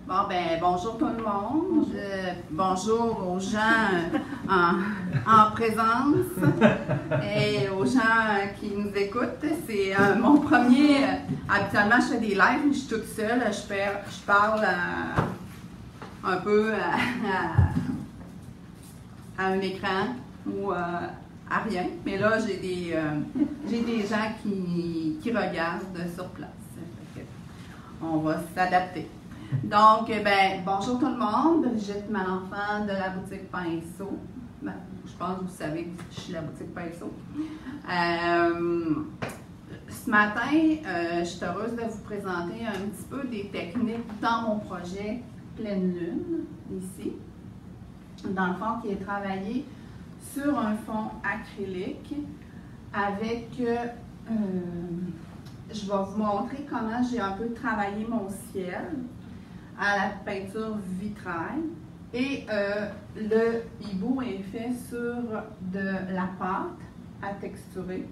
Bon, ben, bonjour tout le monde. Bonjour aux gens en présence et aux gens qui nous écoutent. C'est mon premier. Habituellement, je fais des lives, je suis toute seule. Je parle un peu à un écran ou à rien. Mais là, j'ai des gens qui regardent sur place. On va s'adapter. Donc, ben, bonjour tout le monde, Brigitte Malenfant de la boutique Pinceau. Ben, je pense que vous savez que je suis la boutique Pinceau. Ce matin, je suis heureuse de vous présenter un petit peu des techniques dans mon projet Pleine Lune, ici. Dans le fond, qui est travaillé sur un fond acrylique avec... je vais vous montrer comment j'ai un peu travaillé mon ciel à la peinture vitrail. Et le hibou est fait sur de la pâte à texturer.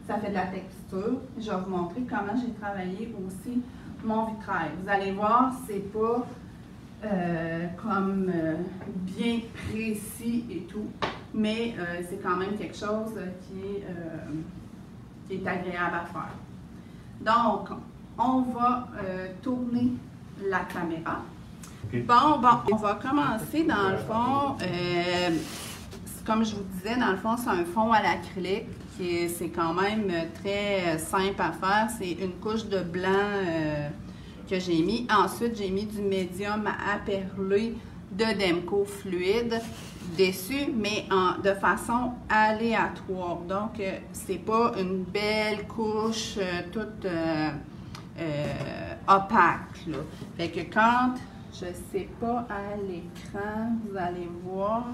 Ça fait de la texture. Je vais vous montrer comment j'ai travaillé aussi mon vitrail. Vous allez voir, c'est pas comme bien précis et tout, mais c'est quand même quelque chose qui est agréable à faire. Donc, on va tourner la caméra. Okay. Bon, on va commencer dans le fond, comme je vous disais, dans le fond, c'est un fond à l'acrylique, c'est quand même très simple à faire. C'est une couche de blanc que j'ai mis. Ensuite, j'ai mis du médium à perler de Demco fluide dessus, mais de façon aléatoire. Donc, c'est pas une belle couche toute opaque, là. Fait que quand, je sais pas, à l'écran, vous allez voir.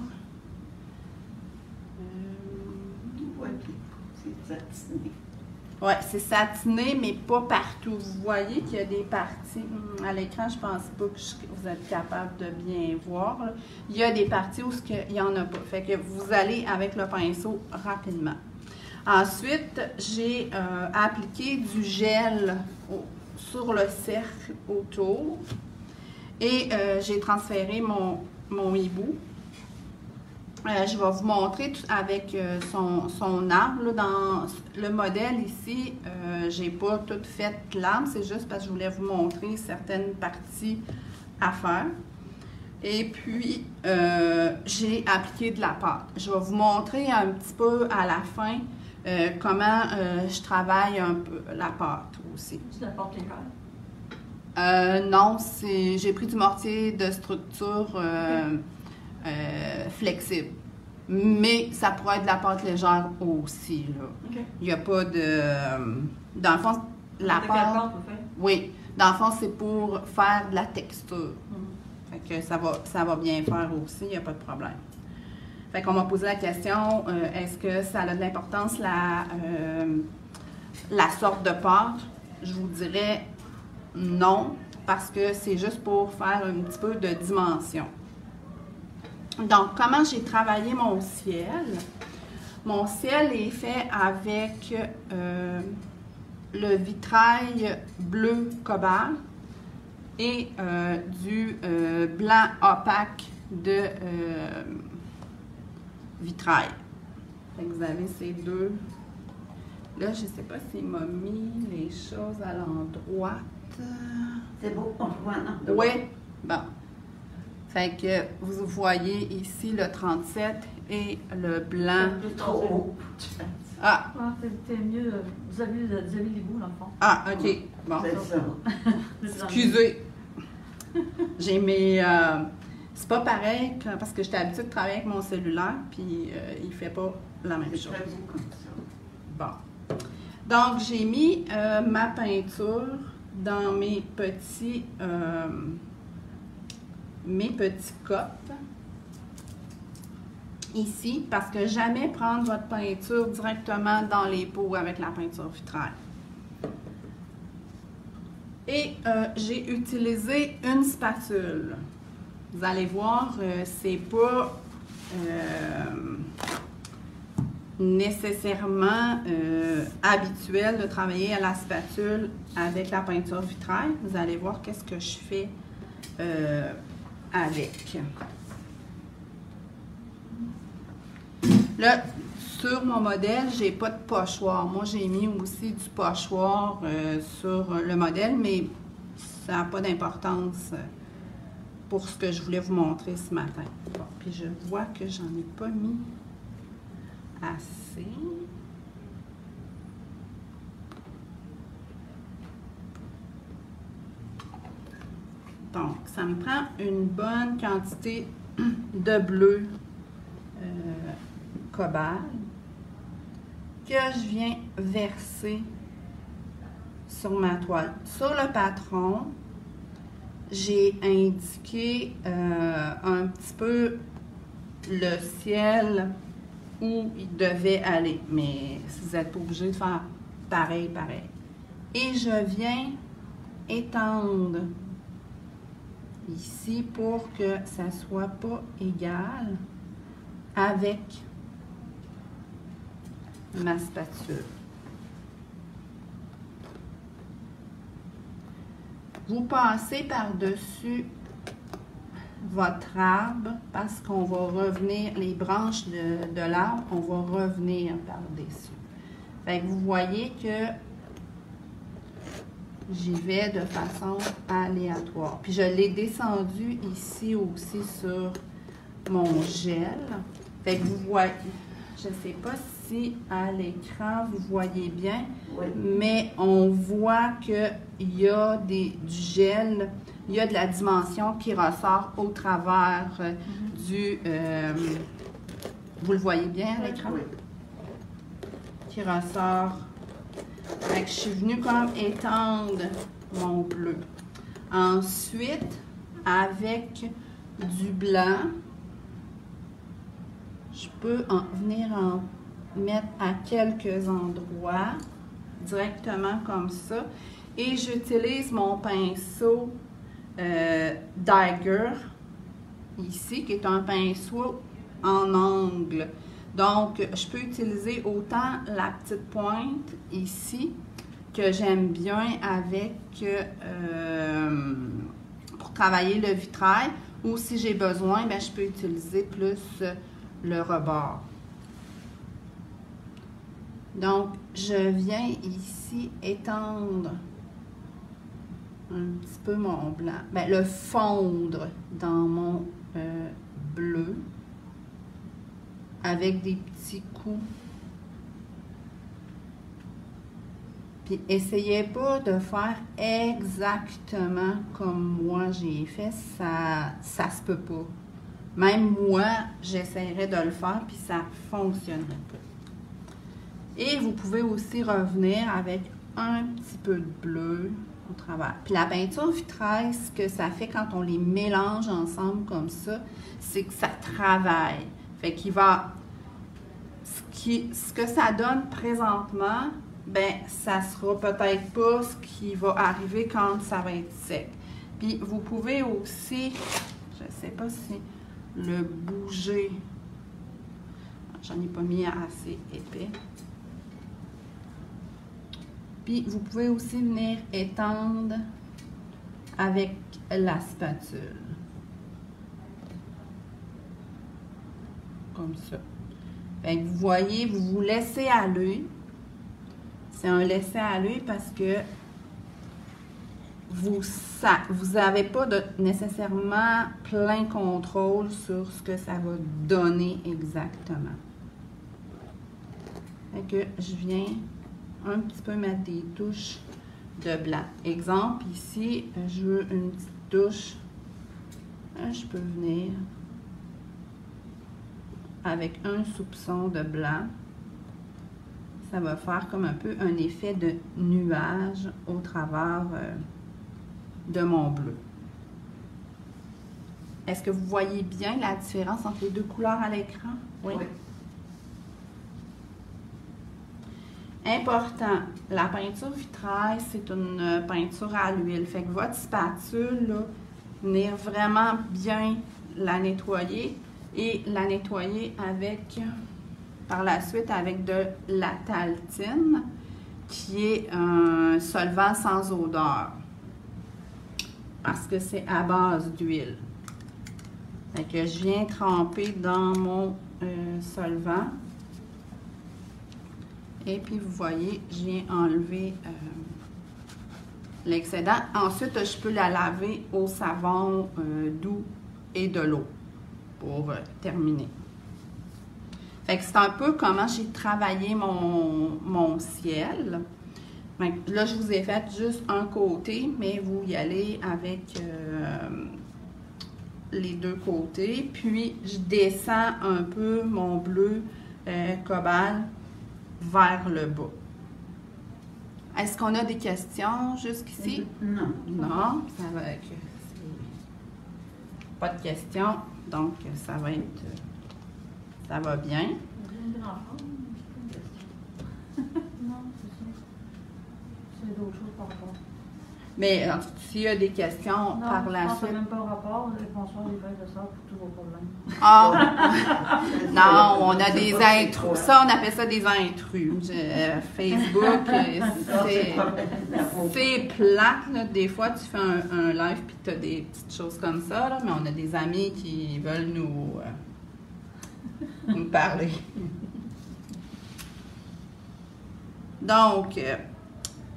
C'est satiné. Oui, c'est satiné, mais pas partout. Vous voyez qu'il y a des parties, à l'écran, je pense pas que vous êtes capable de bien voir, là. Il y a des parties où il n'y en a pas. Fait que vous allez avec le pinceau rapidement. Ensuite, j'ai appliqué du gel sur le cercle autour et j'ai transféré mon hibou. Je vais vous montrer avec son arbre. Là, dans le modèle ici, j'ai pas tout fait l'arbre, c'est juste parce que je voulais vous montrer certaines parties à faire. Et puis, j'ai appliqué de la pâte. Je vais vous montrer un petit peu à la fin comment je travaille un peu la pâte aussi. C'est de la pâte légère? Non, j'ai pris du mortier de structure flexible. Mais ça pourrait être de la pâte légère aussi, là. Okay. Il n'y a pas de... Dans le fond, la pâte... Oui. Dans le fond, c'est pour faire de la texture. Fait que ça va bien faire aussi, il n'y a pas de problème. Fait qu'on m'a posé la question, est-ce que ça a de l'importance la sorte de pâte? Je vous dirais non, parce que c'est juste pour faire un petit peu de dimension. Donc, comment j'ai travaillé mon ciel? Mon ciel est fait avec le vitrail bleu cobalt et du blanc opaque de vitrail. Fait que vous avez ces deux. Là, je ne sais pas s'il m'a mis les choses à l'endroit. C'est beau, on voit, non? Oui, bon. Fait que vous voyez ici le 37 et le blanc. C'est trop haut. Ah! C'est mieux. Vous avez les bouts dans le fond. Ah, OK. Bon. C'est ça. Excusez. J'ai mes... c'est pas pareil parce que j'étais habituée de travailler avec mon cellulaire, puis il fait pas la même chose. Bon. Donc, j'ai mis ma peinture dans mes petits copes ici, parce que jamais prendre votre peinture directement dans les pots avec la peinture vitrail. Et j'ai utilisé une spatule. Vous allez voir, c'est pas nécessairement habituel de travailler à la spatule avec la peinture vitrail. Vous allez voir qu'est-ce que je fais avec. Là, sur mon modèle, j'ai pas de pochoir. Moi, j'ai mis aussi du pochoir sur le modèle, mais ça n'a pas d'importance pour ce que je voulais vous montrer ce matin. Bon, puis je vois que j'en ai pas mis assez. Donc, ça me prend une bonne quantité de bleu cobalt que je viens verser sur ma toile. Sur le patron, j'ai indiqué un petit peu le ciel où il devait aller, mais vous n'êtes pas obligé de faire pareil. Et je viens étendre ici pour que ça ne soit pas égal avec ma spatule. Vous passez par-dessus votre arbre parce qu'on va revenir, les branches de l'arbre, on va revenir par-dessus. Fait que vous voyez que j'y vais de façon aléatoire. Puis je l'ai descendu ici aussi sur mon gel. Fait que vous voyez, je ne sais pas si à l'écran vous voyez bien, Oui. mais on voit qu'il y a du gel, il y a de la dimension qui ressort au travers du... vous le voyez bien à l'écran? Oui. Qui ressort. Fait que je suis venue comme étendre mon bleu. Ensuite, avec du blanc, je peux venir en mettre à quelques endroits, directement comme ça. Et j'utilise mon pinceau Dagger, ici, qui est un pinceau en angle. Donc, je peux utiliser autant la petite pointe ici, que j'aime bien avec pour travailler le vitrail, ou si j'ai besoin, bien, je peux utiliser plus le rebord. Donc, je viens ici étendre un petit peu mon blanc, bien, le fondre dans mon bleu avec des petits coups. Puis, essayez pas de faire exactement comme moi j'ai fait, ça se peut pas. Même moi, j'essaierais de le faire, puis ça fonctionnerait pas. Et vous pouvez aussi revenir avec un petit peu de bleu au travers. Puis la peinture vitrail, ce que ça fait quand on les mélange ensemble comme ça, c'est que ça travaille. Fait qu'il va... Ce que ça donne présentement, ben ça sera peut-être pas ce qui va arriver quand ça va être sec. Puis vous pouvez aussi, je sais pas si le bouger, j'en ai pas mis assez épais. Puis vous pouvez aussi venir étendre avec la spatule. Comme ça. Fait que vous voyez, vous vous laissez aller. C'est un laisser aller parce que vous n'avez pas nécessairement plein contrôle sur ce que ça va donner exactement. Fait que je viens un petit peu mettre des touches de blanc. Exemple, ici, je veux une petite touche. Je peux venir avec un soupçon de blanc. Ça va faire comme un peu un effet de nuage au travers de mon bleu. Est-ce que vous voyez bien la différence entre les deux couleurs à l'écran? Oui. Oui. Important, la peinture vitrail, c'est une peinture à l'huile. Fait que votre spatule, là, venir vraiment bien la nettoyer et la nettoyer avec, par la suite, avec de la thaltine, qui est un solvant sans odeur. parce que c'est à base d'huile. Fait que je viens tremper dans mon solvant. Et puis, vous voyez, je viens enlever l'excédent. Ensuite, je peux la laver au savon doux et de l'eau pour terminer. Fait que c'est un peu comment j'ai travaillé mon ciel. Là, je vous ai fait juste un côté, mais vous y allez avec les deux côtés. Puis, je descends un peu mon bleu cobalt vers le bas. Est-ce qu'on a des questions jusqu'ici? Non. Non, ça va être... Pas de questions, donc ça va être... Ça va bien. Non, c'est ça. C'est d'autres choses par rapport. Mais s'il y a des questions Non, par la je pense suite... que même pas un rapport. Bonsoir, les frères de sœur pour tous vos problèmes. Ah! Non, on a des intrus. Ça, on appelle ça des intrus. Facebook, c'est plate. Là. Des fois, tu fais un live puis tu as des petites choses comme ça, là, mais on a des amis qui veulent nous parler. Donc,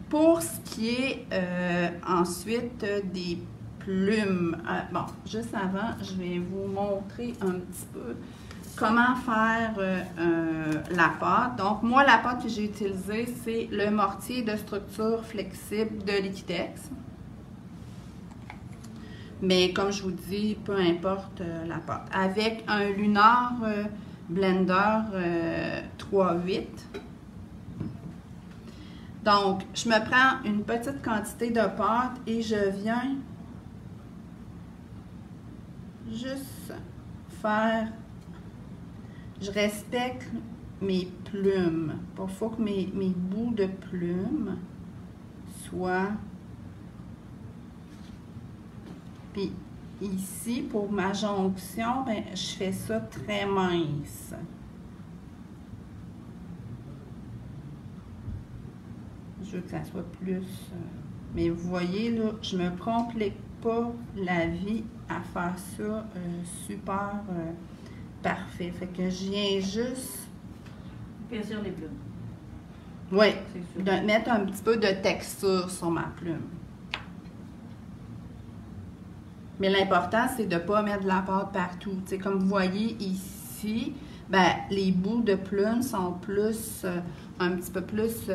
pour ce qui est ensuite des plumes, bon, juste avant, je vais vous montrer un petit peu comment faire la pâte. Donc, moi, la pâte que j'ai utilisée, c'est le mortier de structure flexible de Liquitex. Mais comme je vous dis, peu importe la pâte. Avec un Lunar Blender 3.8. Donc, je me prends une petite quantité de pâte et je viens juste faire... Je respecte mes plumes. Il faut que mes bouts de plumes soient... Puis ici, pour ma jonction, ben, je fais ça très mince. Je veux que ça soit plus... mais vous voyez, là, je me complique pas la vie à faire ça super parfait. Fait que je viens juste... Épaissir les plumes. Oui, de mettre un petit peu de texture sur ma plume. Mais l'important, c'est de ne pas mettre de la pâte partout. T'sais, comme vous voyez ici, ben, les bouts de plume sont plus, un petit peu plus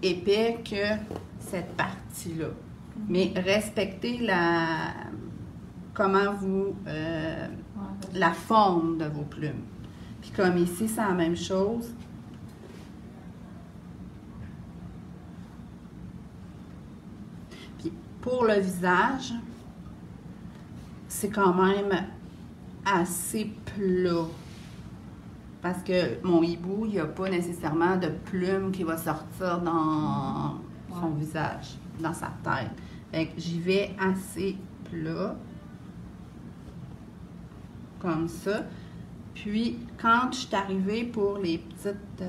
épais que cette partie-là. Mais respectez comment vous, la forme de vos plumes. Puis comme ici, c'est la même chose. Puis pour le visage, c'est quand même assez plat. Parce que mon hibou, il n'y a pas nécessairement de plume qui va sortir dans son visage, dans sa tête. Fait que j'y vais assez plat. Comme ça. Puis, quand je suis arrivée pour les petites...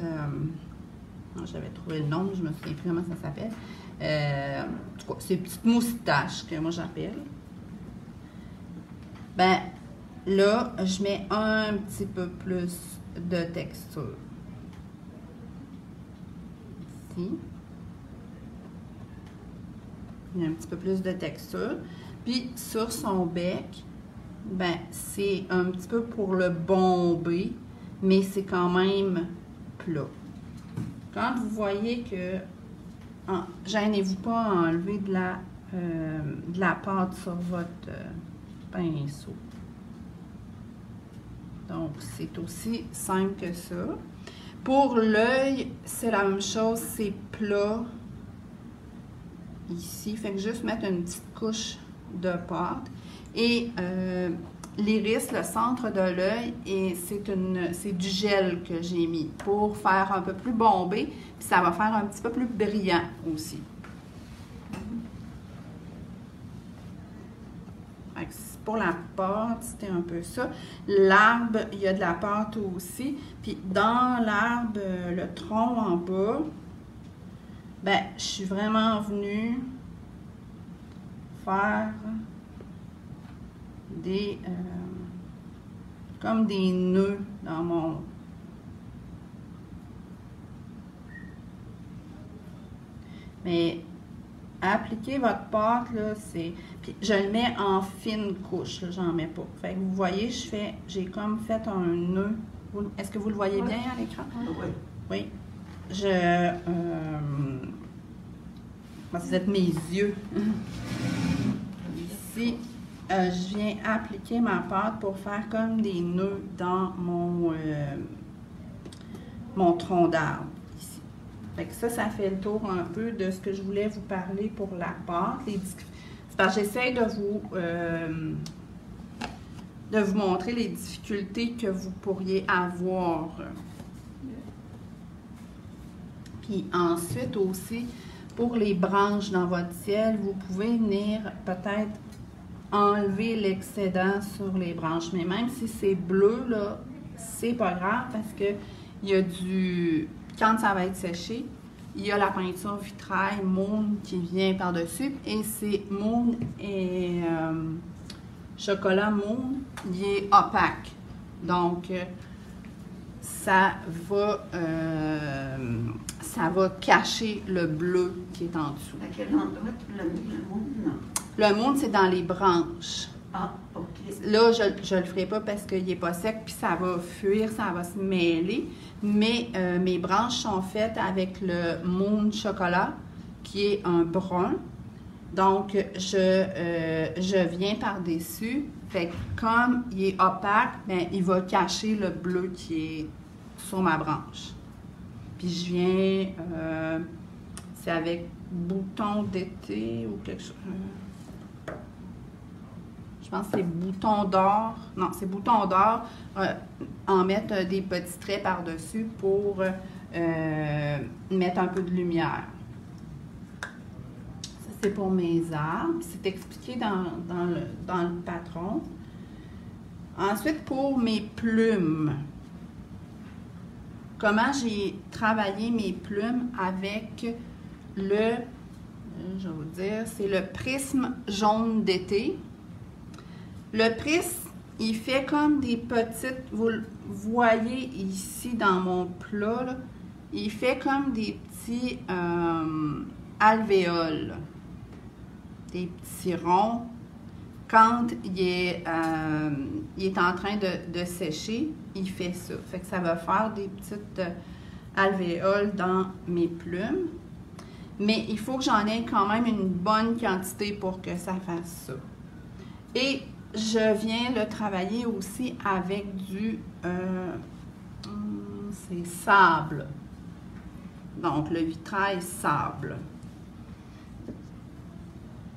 j'avais trouvé le nom, je me souviens plus comment ça s'appelle. En tout cas, ces petites moustaches que moi j'appelle. Ben, là, je mets un petit peu plus de texture. Ici. Il y a un petit peu plus de texture. Puis, sur son bec, ben, c'est un petit peu pour le bomber, mais c'est quand même plat. Quand vous voyez que... gênez-vous pas à enlever de la pâte sur votre pinceau. Donc, c'est aussi simple que ça. Pour l'œil, c'est la même chose, c'est plat ici. Fait que juste mettre une petite couche de pâte. Et l'iris, le centre de l'œil, c'est du gel que j'ai mis pour faire un peu plus bombé. Puis ça va faire un petit peu plus brillant aussi. Pour la pâte, c'était un peu ça. L'arbre, il y a de la pâte aussi. Puis dans l'arbre, le tronc en bas, ben, je suis vraiment venue faire des comme des nœuds dans mon mais appliquez votre pâte là, c'est puis je le mets en fine couche, j'en mets pas. Fait que vous voyez, j'ai comme fait un nœud. Est-ce que vous le voyez bien à l'écran? Oui. Oui. Vous êtes mes yeux. Ici, je viens appliquer ma pâte pour faire comme des nœuds dans mon tronc d'arbre. Ici. Fait que ça fait le tour un peu de ce que je voulais vous parler pour la pâte. C'est parce que j'essaie de vous montrer les difficultés que vous pourriez avoir. Puis ensuite aussi, pour les branches dans votre ciel, vous pouvez venir peut-être enlever l'excédent sur les branches. Mais même si c'est bleu, là, c'est pas grave parce que il y a quand ça va être séché, il y a la peinture vitrail Moon qui vient par-dessus. Et c'est Moon et chocolat Moon, il est opaque. Donc, ça va cacher le bleu qui est en dessous. À quel endroit tu l'as mis, le Moon? Le Moon, c'est dans les branches. Ah, OK. Là, je le ferai pas parce qu'il n'est pas sec, puis ça va fuir, ça va se mêler. Mais mes branches sont faites avec le Moon chocolat, qui est un brun. Donc, je viens par-dessus. Fait que comme il est opaque, bien, il va cacher le bleu qui est sur ma branche. Puis je viens, c'est avec bouton d'été ou quelque chose. Je pense que c'est bouton d'or. Non, c'est bouton d'or. En mettre des petits traits par-dessus pour mettre un peu de lumière. Ça, c'est pour mes arbres. C'est expliqué dans le patron. Ensuite, pour mes plumes. Comment j'ai travaillé mes plumes avec je vais vous dire, c'est le prisme jaune d'été. Le prisme, il fait comme des petites, vous le voyez ici dans mon plat, là, il fait comme des petits alvéoles, des petits ronds. Quand il est en train de sécher, il fait ça. Fait que ça va faire des petites alvéoles dans mes plumes. Mais il faut que j'en ai quand même une bonne quantité pour que ça fasse ça. Et je viens le travailler aussi avec du c'est sable. Donc, le vitrail sable.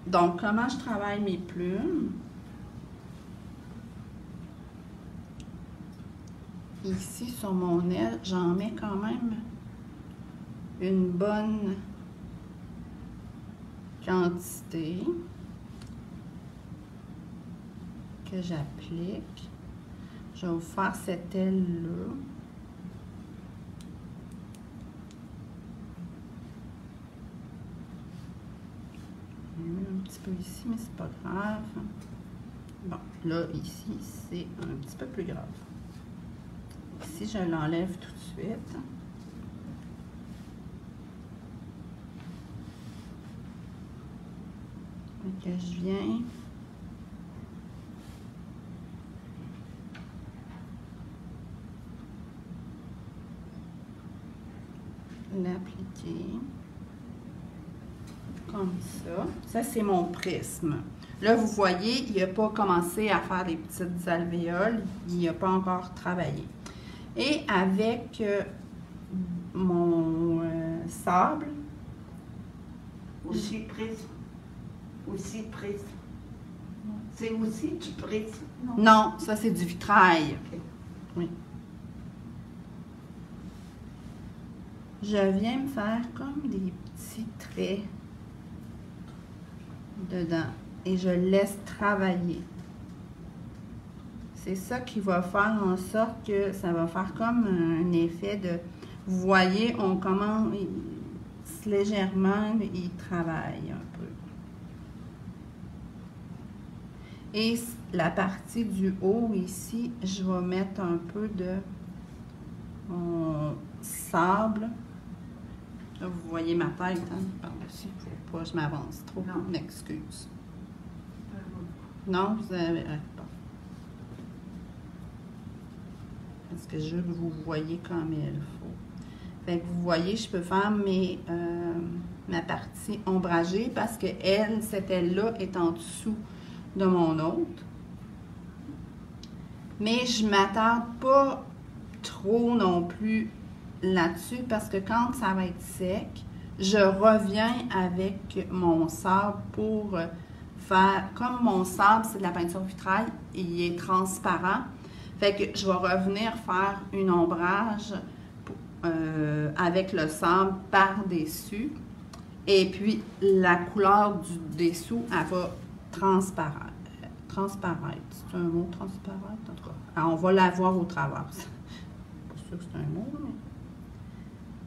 Donc, comment je travaille mes plumes? Ici, sur mon aile, j'en mets quand même une bonne quantité que j'applique. Je vais vous faire cette aile-là. Un petit peu ici, mais c'est pas grave. Bon, là, ici, c'est un petit peu plus grave. Ici, je l'enlève tout de suite. Donc, je viens l'appliquer comme ça. Ça, c'est mon prisme. Là, vous voyez, il n'a pas commencé à faire des petites alvéoles. Il n'a pas encore travaillé. Et avec mon sable... Aussi prisme. Aussi prisme. C'est aussi du prisme. Non, ça, c'est du vitrail. Okay. Oui. Je viens me faire comme des petits traits dedans et je laisse travailler. C'est ça qui va faire en sorte que ça va faire comme un effet de... Vous voyez, on commence légèrement, il travaille un peu. Et la partie du haut ici, je vais mettre un peu de sable. Là, vous voyez ma tête hein, par-dessus. Il ne faut pas que je m'avance trop. Non. Une excuse. Non, vous avez... bon. Parce que je veux que vous voyez comme il faut. Fait que vous voyez, je peux faire ma partie ombragée parce que elle, cette aile-là, est en dessous de mon autre. Mais je ne m'attarde pas trop non plus là-dessus parce que quand ça va être sec, je reviens avec mon sable pour faire, comme mon sable, c'est de la peinture vitrail, il est transparent. Fait que je vais revenir faire un ombrage avec le sable par-dessus. Et puis, la couleur du dessous, elle va transparaître. C'est un mot, transparaître? En tout cas, alors, on va la voir au travers. C'est pas sûr que c'est un mot, mais...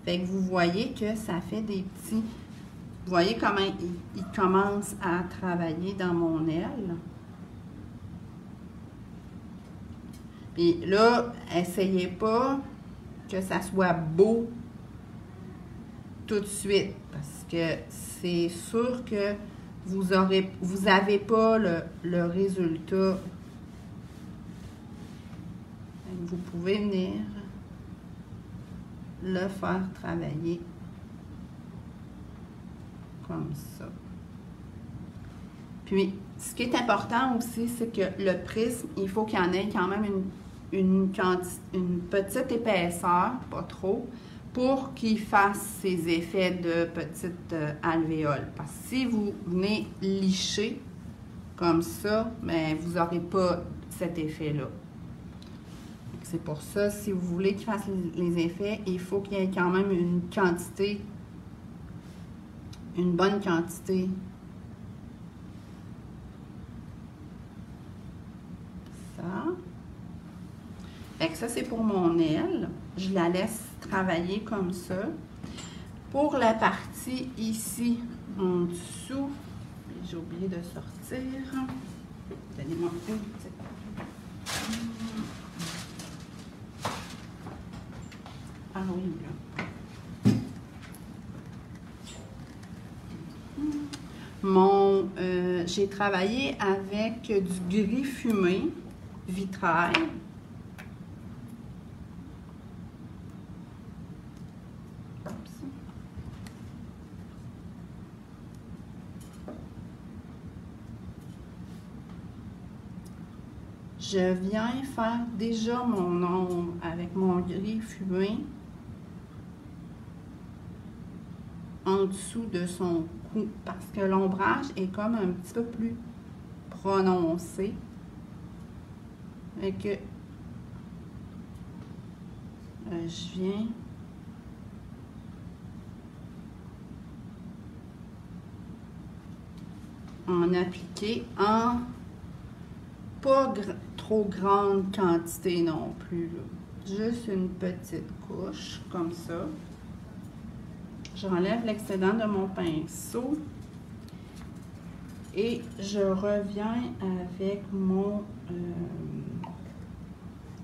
Fait que vous voyez que ça fait des petits... Vous voyez comment il commence à travailler dans mon aile. Puis là, essayez pas que ça soit beau tout de suite, parce que c'est sûr que vous avez pas le résultat. Vous pouvez venir le faire travailler comme ça. Puis, ce qui est important aussi, c'est que le prisme, il faut qu'il y en ait quand même une petite épaisseur, pas trop, pour qu'il fasse ces effets de petite alvéole. Parce que si vous venez licher comme ça, bien, vous n'aurez pas cet effet-là. C'est pour ça, si vous voulez qu'il fasse les effets, il faut qu'il y ait quand même une bonne quantité. Ça. Fait que ça, c'est pour mon aile. Je la laisse travailler comme ça. Pour la partie ici, en dessous, j'ai oublié de sortir. Donnez-moi une petite. Ah oui, là. J'ai travaillé avec du gris fumé, vitrail. Je viens faire déjà mon ombre avec mon gris fumé en dessous de son cou parce que l'ombrage est comme un petit peu plus prononcé. Et que je viens en appliquer en pas trop grande quantité non plus, là. Juste une petite couche comme ça. J'enlève l'excédent de mon pinceau et je reviens avec mon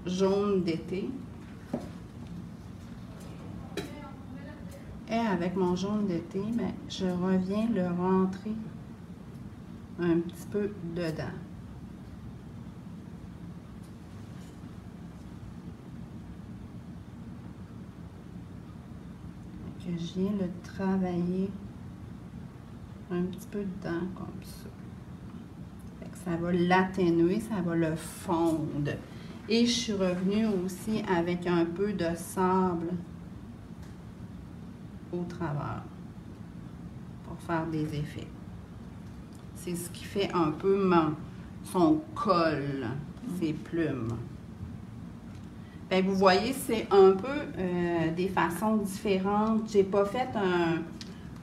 jaune d'été. Et avec mon jaune d'été, ben, je reviens le rentrer un petit peu dedans. Que je viens le travailler un petit peu dedans comme ça. Fait que ça va l'atténuer, ça va le fondre. Et je suis revenue aussi avec un peu de sable au travers pour faire des effets. C'est ce qui fait un peu son col, ses plumes. Bien, vous voyez, c'est un peu des façons différentes. J'ai pas fait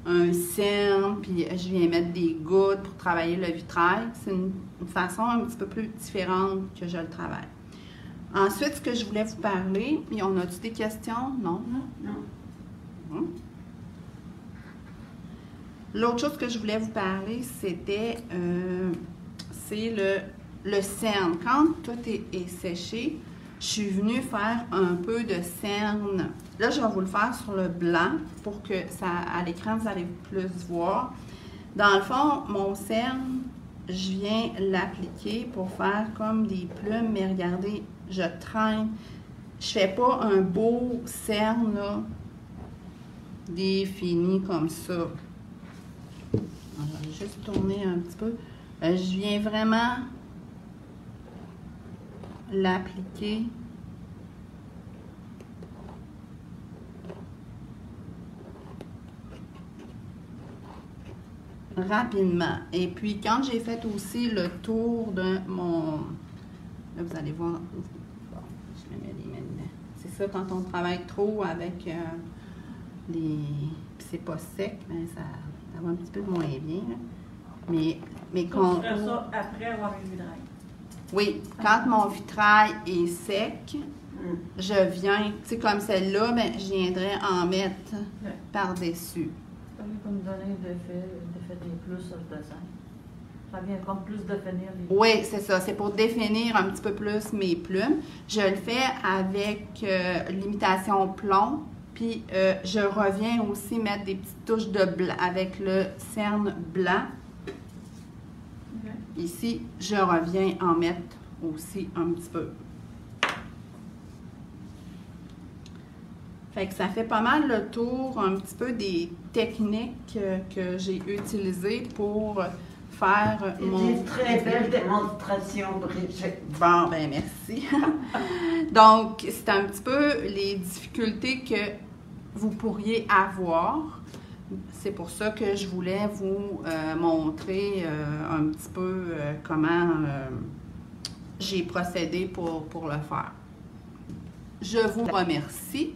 un cerne, puis je viens mettre des gouttes pour travailler le vitrail. C'est une façon un petit peu plus différente que je le travaille. Ensuite, ce que je voulais vous parler, puis on a-tu des questions? Non? Non. L'autre chose que je voulais vous parler, c'était c'est le cerne. Quand tout est séché, je suis venue faire un peu de cerne. Là, je vais vous le faire sur le blanc pour que ça, à l'écran, vous allez plus voir. Dans le fond, mon cerne, je viens l'appliquer pour faire comme des plumes, mais regardez, je traîne. Je fais pas un beau cerne, là, défini comme ça. Alors, je vais juste tourner un petit peu. Je viens vraiment l'appliquer. Rapidement. Et puis, quand j'ai fait aussi le tour de mon... Là, vous allez voir. Bon, je me mets les mains dedans. C'est ça, quand on travaille trop avec les... Puis c'est pas sec, mais ça va un petit peu moins bien. Là. Mais quand... Tu ferais ça après avoir eu le vitrail. Oui, quand mon vitrail est sec, je viens, tu sais, comme celle-là, ben, je viendrais en mettre par-dessus. Ça vient comme donner l'effet des plus sur le dessin. Ça vient comme plus définir les... Oui, c'est ça. C'est pour définir un petit peu plus mes plumes. Je le fais avec l'imitation plomb. Puis, je reviens aussi mettre des petites touches de blanc avec le cerne blanc. Okay. Ici, je reviens en mettre aussi un petit peu. Fait que ça fait pas mal le tour un petit peu des techniques que j'ai utilisées pour faire mon... Très belle démonstration, Brigitte. Bon, ben merci. Donc, c'est un petit peu les difficultés que vous pourriez avoir. C'est pour ça que je voulais vous montrer un petit peu comment j'ai procédé pour le faire. Je vous remercie.